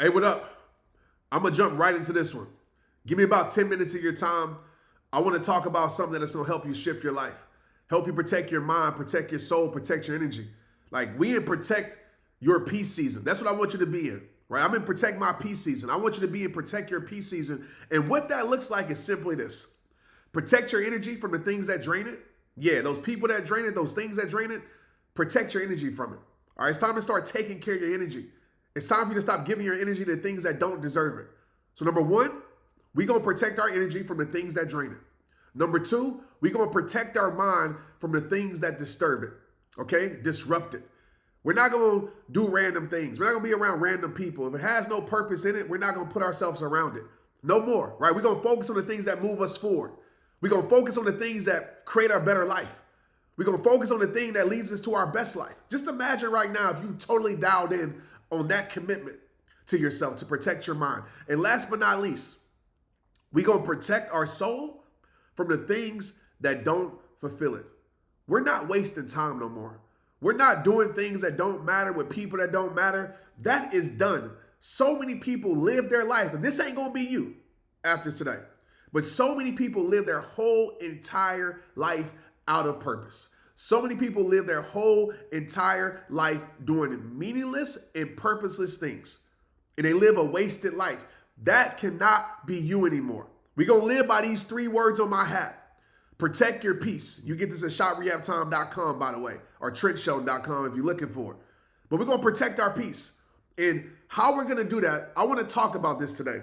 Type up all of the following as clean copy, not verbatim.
Hey, what up? I'm going to jump right into this one. Give me about 10 minutes of your time. I want to talk about something that's going to help you shift your life, help you protect your mind, protect your soul, protect your energy. Like we in protect your peace season. That's what I want you to be in, right? I'm in protect my peace season. I want you to be in protect your peace season. And what that looks like is simply this. Protect your energy from the things that drain it. Yeah, those people that drain it, those things that drain it, protect your energy from it. All right, it's time to start taking care of your energy. It's time for you to stop giving your energy to things that don't deserve it. So number one, we're going to protect our energy from the things that drain it. Number two, we're going to protect our mind from the things that disturb it, okay? Disrupt it. We're not going to do random things. We're not going to be around random people. If it has no purpose in it, we're not going to put ourselves around it. No more, right? We're going to focus on the things that move us forward. We're going to focus on the things that create our better life. We're going to focus on the thing that leads us to our best life. Just imagine right now if you totally dialed in on that commitment to yourself to protect your mind. And last but not least, we're going to protect our soul from the things that don't fulfill it. We're not wasting time no more. We're not doing things that don't matter with people that don't matter. That is done. So many people live their life, and this ain't going to be you after today, but so many people live their whole entire life out of purpose. So many people live their whole entire life doing meaningless and purposeless things. And they live a wasted life. That cannot be you anymore. We're going to live by these three words on my hat. Protect your peace. You get this at shoprehabtime.com, by the way, or TrentShelton.com if you're looking for it. But we're going to protect our peace. And how we're going to do that, I want to talk about this today.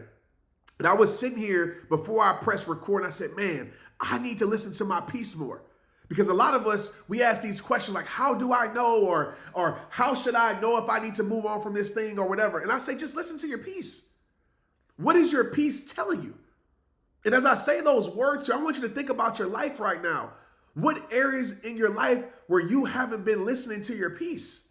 And I was sitting here before I pressed record, and I said, man, I need to listen to my peace more. Because a lot of us, we ask these questions like, how do I know? Or how should I know if I need to move on from this thing or whatever? And I say, just listen to your peace. What is your peace telling you? And as I say those words, I want you to think about your life right now. What areas in your life where you haven't been listening to your peace?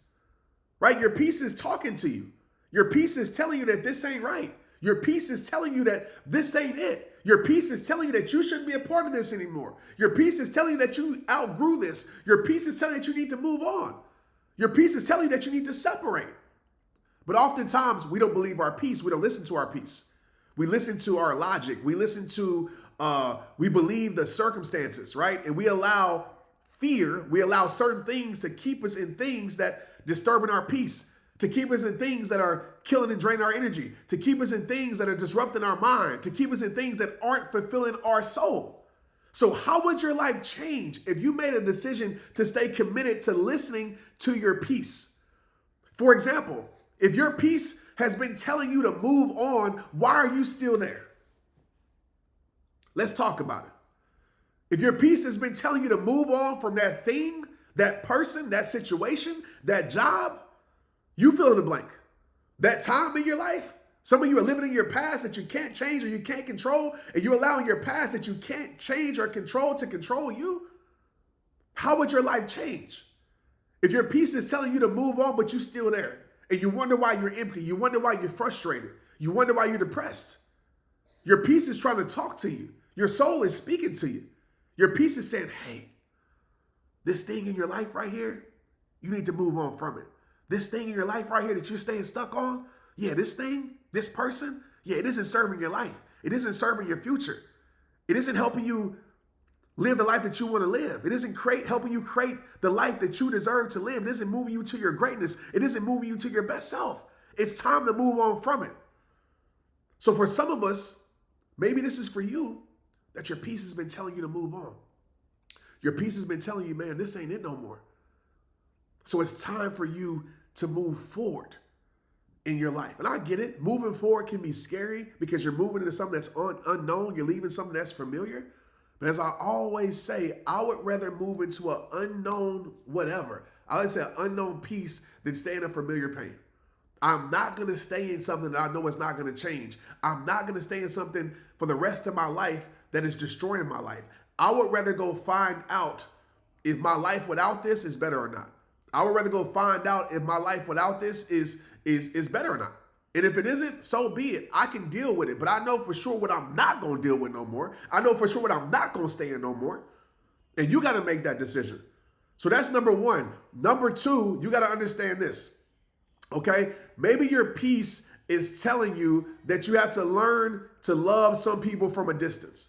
Right? Your peace is talking to you. Your peace is telling you that this ain't right. Your peace is telling you that this ain't it. Your peace is telling you that you shouldn't be a part of this anymore. Your peace is telling you that you outgrew this. Your peace is telling you that you need to move on. Your peace is telling you that you need to separate. But oftentimes we don't believe our peace. We don't listen to our peace. We listen to our logic. We listen to, we believe the circumstances, right? And we allow fear, we allow certain things to keep us in things that disturbing our peace, to keep us in things that are killing and draining our energy, to keep us in things that are disrupting our mind, to keep us in things that aren't fulfilling our soul. So how would your life change if you made a decision to stay committed to listening to your peace? For example, if your peace has been telling you to move on, why are you still there? Let's talk about it. If your peace has been telling you to move on from that thing, that person, that situation, that job, you fill in the blank. That time in your life, some of you are living in your past that you can't change or you can't control, and you're allowing your past that you can't change or control to control you. How would your life change? If your peace is telling you to move on, but you're still there, and you wonder why you're empty, you wonder why you're frustrated, you wonder why you're depressed. Your peace is trying to talk to you. Your soul is speaking to you. Your peace is saying, hey, this thing in your life right here, you need to move on from it. This thing in your life right here that you're staying stuck on, yeah, this thing, this person, yeah, it isn't serving your life. It isn't serving your future. It isn't helping you live the life that you want to live. It isn't helping you create the life that you deserve to live. It isn't moving you to your greatness. It isn't moving you to your best self. It's time to move on from it. So for some of us, maybe this is for you, that your peace has been telling you to move on. Your peace has been telling you, man, this ain't it no more. So it's time for you to move forward in your life. And I get it. Moving forward can be scary because you're moving into something that's unknown. You're leaving something that's familiar. But as I always say, I would rather move into an unknown whatever. I always say an unknown peace than stay in a familiar pain. I'm not going to stay in something that I know is not going to change. I'm not going to stay in something for the rest of my life that is destroying my life. I would rather go find out if my life without this is better or not. I would rather go find out if my life without this is better or not. And if it isn't, so be it. I can deal with it. But I know for sure what I'm not going to deal with no more. I know for sure what I'm not going to stay in no more. And you got to make that decision. So that's number one. Number two, you got to understand this. Okay? Maybe your peace is telling you that you have to learn to love some people from a distance,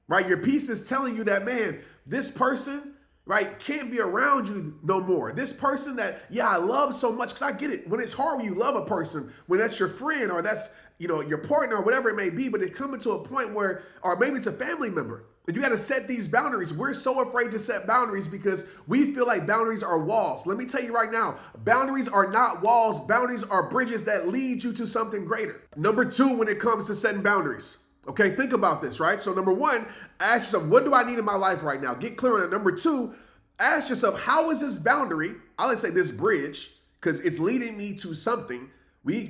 right? Your peace is telling you that, man, this person, right, can't be around you no more. This person that, yeah, I love so much, because I get it. When it's hard when you love a person, when that's your friend or that's, your partner or whatever it may be, but it's coming to a point where, or maybe it's a family member, and you got to set these boundaries. We're so afraid to set boundaries because we feel like boundaries are walls. Let me tell you right now, boundaries are not walls. Boundaries are bridges that lead you to something greater. Number 2, when it comes to setting boundaries. Okay, think about this, right? So number 1, ask yourself, what do I need in my life right now? Get clear on it. Number 2, ask yourself, how is this boundary, I would say this bridge, because it's leading me to something.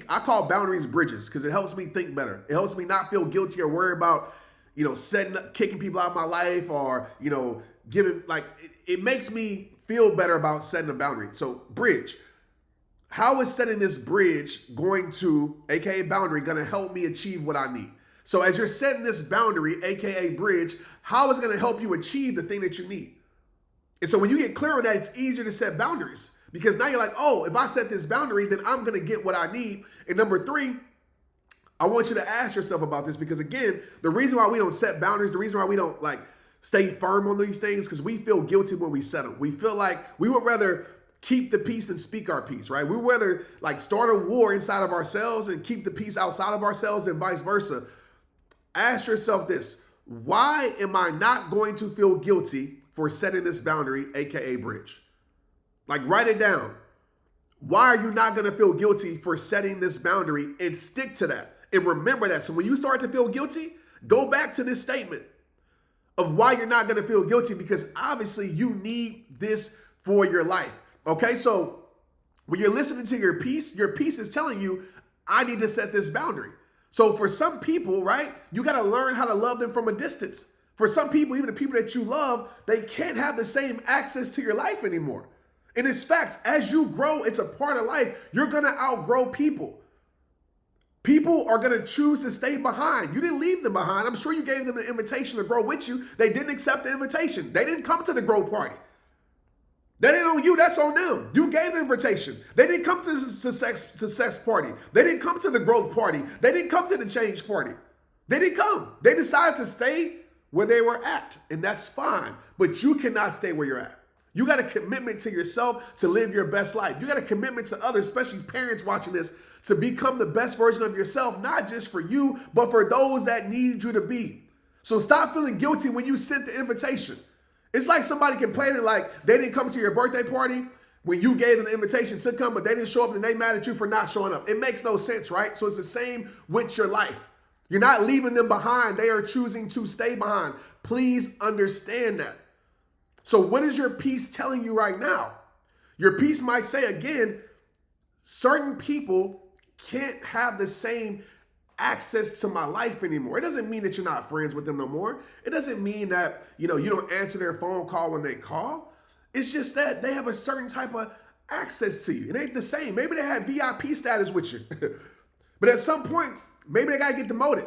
I call boundaries bridges because it helps me think better. It helps me not feel guilty or worry about, kicking people out of my life or, giving, it makes me feel better about setting a boundary. So bridge. How is setting this bridge going to, AKA boundary, going to help me achieve what I need? So as you're setting this boundary, AKA bridge, how is it going to help you achieve the thing that you need? And so when you get clear on that, it's easier to set boundaries because now you're like, oh, if I set this boundary, then I'm going to get what I need. And number 3, I want you to ask yourself about this because, again, the reason why we don't set boundaries, the reason why we don't stay firm on these things, because we feel guilty when we set them. We feel like we would rather keep the peace than speak our peace, right? We would rather start a war inside of ourselves and keep the peace outside of ourselves and vice versa. Ask yourself this: why am I not going to feel guilty for setting this boundary, AKA bridge? Write it down. Why are you not going to feel guilty for setting this boundary and stick to that? And remember that. So when you start to feel guilty, go back to this statement of why you're not going to feel guilty, because obviously you need this for your life. Okay, so when you're listening to your peace is telling you, I need to set this boundary. So for some people, right, you got to learn how to love them from a distance. For some people, even the people that you love, they can't have the same access to your life anymore. And it's facts. As you grow, it's a part of life. You're going to outgrow people. People are going to choose to stay behind. You didn't leave them behind. I'm sure you gave them an invitation to grow with you. They didn't accept the invitation. They didn't come to the grow party. That ain't on you. That's on them. You gave the invitation. They didn't come to the success party. They didn't come to the growth party. They didn't come to the change party. They didn't come. They decided to stay where they were at, and that's fine. But you cannot stay where you're at. You got a commitment to yourself to live your best life. You got a commitment to others, especially parents watching this, to become the best version of yourself, not just for you, but for those that need you to be. So stop feeling guilty when you sent the invitation. It's like somebody complaining they didn't come to your birthday party when you gave them the invitation to come, but they didn't show up and they mad at you for not showing up. It makes no sense, right? So it's the same with your life. You're not leaving them behind. They are choosing to stay behind. Please understand that. So what is your peace telling you right now? Your peace might say, again, certain people can't have the same access to my life anymore. It doesn't mean that you're not friends with them no more. It doesn't mean that, you don't answer their phone call when they call. It's just that they have a certain type of access to you. It ain't the same. Maybe they have VIP status with you. But at some point, maybe they got to get demoted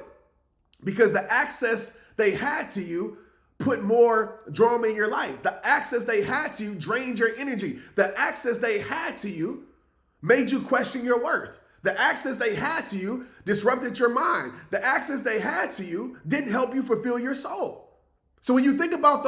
because the access they had to you put more drama in your life. The access they had to you drained your energy. The access they had to you made you question your worth. The access they had to you disrupted your mind. The access they had to you didn't help you fulfill your soul. So when you think about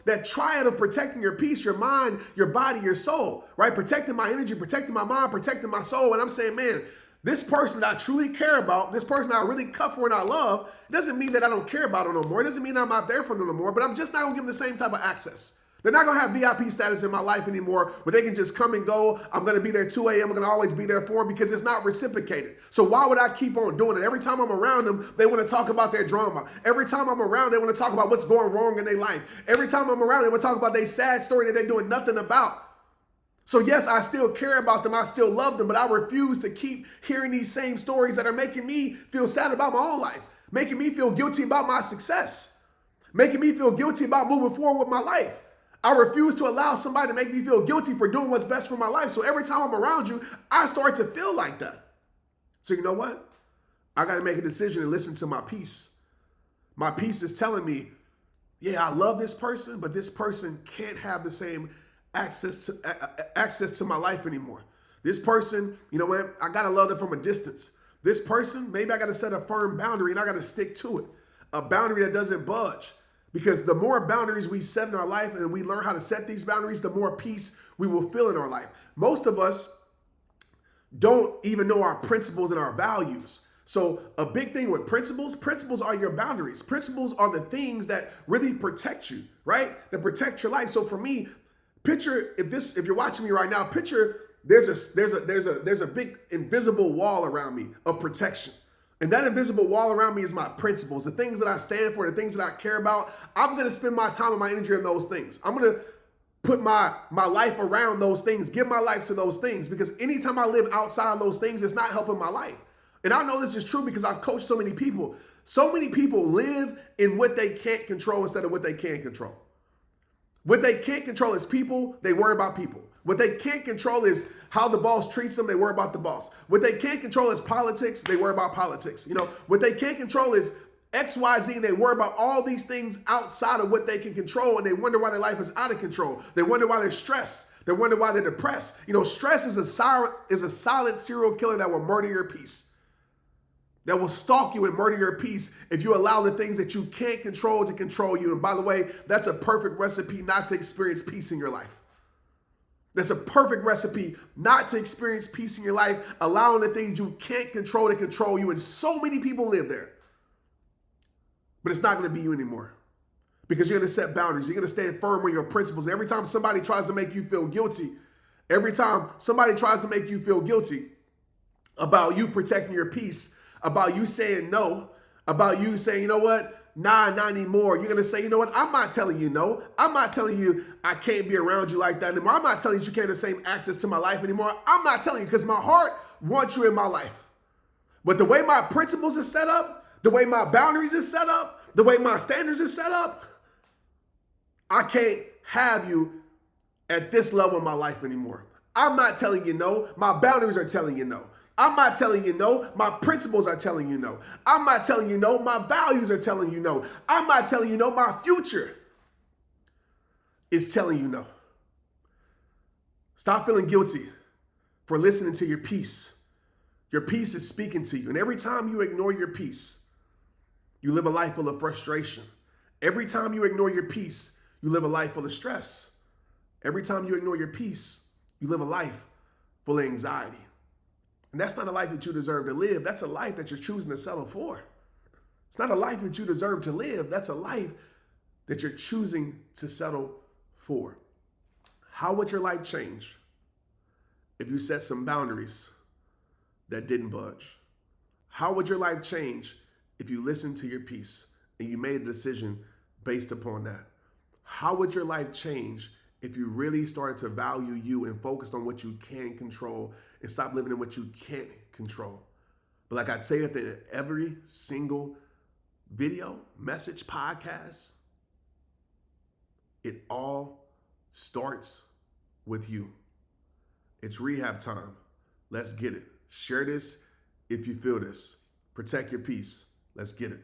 that triad of protecting your peace, your mind, your body, your soul, right? Protecting my energy, protecting my mind, protecting my soul. And I'm saying, man, this person I truly care about, this person I really cut for and I love, it doesn't mean that I don't care about them no more. It doesn't mean I'm not there for them no more, but I'm just not gonna give them the same type of access. They're not gonna have VIP status in my life anymore where they can just come and go. I'm gonna be there 2 a.m. I'm gonna always be there for them because it's not reciprocated. So why would I keep on doing it? Every time I'm around them, they wanna talk about their drama. Every time I'm around, they wanna talk about what's going wrong in their life. Every time I'm around, they wanna talk about their sad story that they're doing nothing about. So yes, I still care about them. I still love them, but I refuse to keep hearing these same stories that are making me feel sad about my own life, making me feel guilty about my success, making me feel guilty about moving forward with my life. I refuse to allow somebody to make me feel guilty for doing what's best for my life. So every time I'm around you, I start to feel like that. So you know what? I got to make a decision and listen to my peace. My peace is telling me, yeah, I love this person, but this person can't have the same access to my life anymore. This person, you know what? I got to love them from a distance. This person, maybe I got to set a firm boundary and I got to stick to it. A boundary that doesn't budge. Because the more boundaries we set in our life and we learn how to set these boundaries, the more peace we will feel in our life. Most of us don't even know our principles and our values. So a big thing with principles are your boundaries. Principles are the things that really protect you, right? That protect your life. So for me, picture if you're watching me right now, picture there's a big invisible wall around me of protection. And that invisible wall around me is my principles, the things that I stand for, the things that I care about. I'm going to spend my time and my energy on those things. I'm going to put my life around those things, give my life to those things, because anytime I live outside of those things, it's not helping my life. And I know this is true because I've coached so many people. So many people live in what they can't control instead of what they can control. What they can't control is people, they worry about people. What they can't control is how the boss treats them, they worry about the boss. What they can't control is politics, they worry about politics. What they can't control is X, Y, Z, and they worry about all these things outside of what they can control, and they wonder why their life is out of control. They wonder why they're stressed. They wonder why they're depressed. Stress is a silent serial killer that will murder your peace. That will stalk you and murder your peace if you allow the things that you can't control to control you. And by the way, that's a perfect recipe not to experience peace in your life. That's a perfect recipe not to experience peace in your life, allowing the things you can't control to control you. And so many people live there. But it's not going to be you anymore. Because you're going to set boundaries. You're going to stand firm on your principles. And every time somebody tries to make you feel guilty, about you protecting your peace, about you saying no, about you saying, you know what? Nah, not anymore. You're going to say, you know what? I'm not telling you no. I'm not telling you I can't be around you like that anymore. I'm not telling you can't have the same access to my life anymore. I'm not telling you because my heart wants you in my life. But the way my principles are set up, the way my boundaries are set up, the way my standards are set up, I can't have you at this level in my life anymore. I'm not telling you no. My boundaries are telling you no. I'm not telling you no. My principles are telling you no. I'm not telling you no. My values are telling you no. I'm not telling you no. My future is telling you no. Stop feeling guilty for listening to your peace. Your peace is speaking to you. And every time you ignore your peace, you live a life full of frustration. Every time you ignore your peace, you live a life full of stress. Every time you ignore your peace, you live a life full of anxiety. And that's not a life that you deserve to live. That's a life that you're choosing to settle for. It's not a life that you deserve to live. That's a life that you're choosing to settle for. How would your life change if you set some boundaries that didn't budge? How would your life change if you listened to your peace and you made a decision based upon that? How would your life change if you really started to value you and focused on what you can control and stop living in what you can't control? But like I say at the end of every single video, message, podcast, it all starts with you. It's rehab time. Let's get it. Share this if you feel this. Protect your peace. Let's get it.